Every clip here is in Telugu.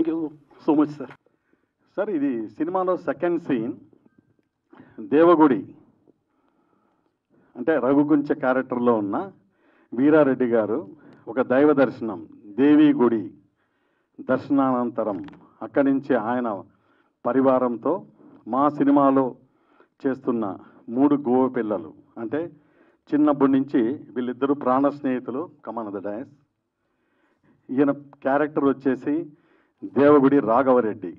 Thank you so much sir. Sir ఇది సినిమాలో సెకండ్ సీన్ దేవగుడి అంటే రఘుకుంచ క్యారెక్టర్లో ఉన్న వీరారెడ్డి గారు ఒక దైవ దర్శనం దేవి గుడి దర్శనానంతరం అక్కడి నుంచి ఆయన పరివారంతో మా సినిమాలో చేస్తున్న 3 గోవ పిల్లలు అంటే చిన్నప్పటి నుంచి వీళ్ళిద్దరూ ప్రాణ స్నేహితులు కమాన్ ద డయాస్. ఈయన క్యారెక్టర్ వచ్చేసి దేవగుడి రాఘవరెడ్డి.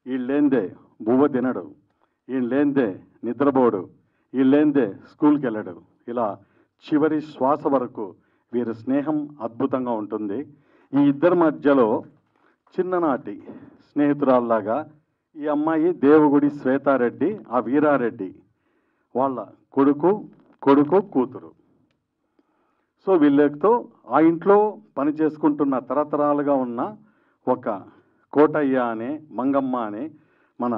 వీళ్ళేందే బువ్వ తినడు, వీళ్ళేందే నిద్రపోడు, వీళ్ళేందే స్కూల్కి వెళ్ళడు. ఇలా చివరి శ్వాస వరకు వీరి స్నేహం అద్భుతంగా ఉంటుంది. ఈ ఇద్దరి మధ్యలో చిన్ననాటి స్నేహితురాల్లాగా ఈ అమ్మాయి దేవగుడి శ్వేతారెడ్డి, ఆ వీరారెడ్డి వాళ్ళ కొడుకు కూతురు. సో వీళ్ళతో ఆ ఇంట్లో పని చేసుకుంటున్న తరతరాలుగా ఉన్న ఒక కోటయ్య అనే మంగమ్మ అనే మన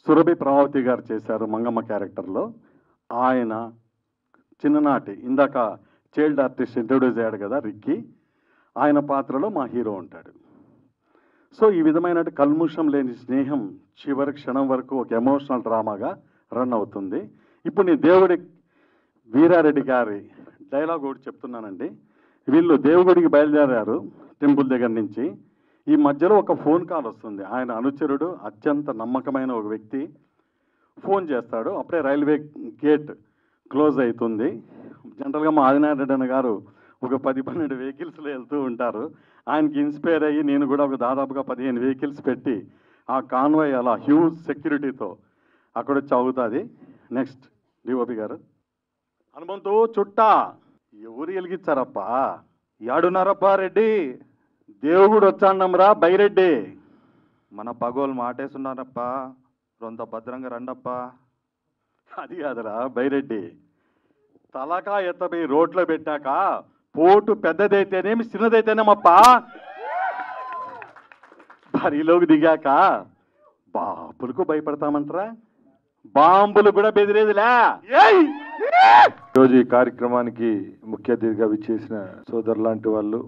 సురభి ప్రభావతి గారు చేశారు మంగమ్మ క్యారెక్టర్లో. ఆయన చిన్ననాటి ఇందాక చైల్డ్ ఆర్టిస్ట్ ఇంట్రొడ్యూస్ అయ్యాడు కదా రిక్కీ, ఆయన పాత్రలో మా హీరో ఉంటాడు. సో ఈ విధమైన కల్ముషం లేని స్నేహం చివరి క్షణం వరకు ఒక ఎమోషనల్ డ్రామాగా రన్ అవుతుంది. ఇప్పుడు నేను దేవుడి వీరారెడ్డి గారి డైలాగ్ ఒకటి చెప్తున్నానండి. వీళ్ళు దేవుడికి బయలుదేరారు టెంపుల్ దగ్గర నుంచి. ఈ మధ్యలో ఒక ఫోన్ కాల్ వస్తుంది. ఆయన అనుచరుడు అత్యంత నమ్మకమైన ఒక వ్యక్తి ఫోన్ చేస్తాడు. అప్పుడే రైల్వే గేట్ క్లోజ్ అవుతుంది. జనరల్గా మా ఆదినారాయణ గారు ఒక 10-12 వెహికల్స్లో వెళ్తూ ఉంటారు. ఆయనకి ఇన్స్పైర్ అయ్యి నేను కూడా ఒక దాదాపుగా 15 వెహికల్స్ పెట్టి ఆ కాన్వాయ్ అలా హ్యూజ్ సెక్యూరిటీతో అక్కడ వచ్చి అవుతుంది. నెక్స్ట్ డిఓపి గారు హనుమంతు చుట్టా ఎవరు వెలిగించారప్పా? యాడున్నారప్పా రెడ్డి? దేవుడు వచ్చాండమ్రా బైరెడ్డి. మన పగోలు మాటేస్తున్నారప్పా, రొంత భద్రంగా రండప్పా. అది కాదురా బైరెడ్డి, తలకా ఎత్తపోయి రోడ్లో పెట్టాక పోటు పెద్దదైతేనేమి చిన్నదైతేనేమప్పా, బరిలోకి దిగాక బాంబులకు భయపడతామంటారా? బాంబులు కూడా బెదిరేదిలే. ఈరోజు ఈ కార్యక్రమానికి ముఖ్య అతిథిగా విచ్చేసిన సోదరు లాంటి వాళ్ళు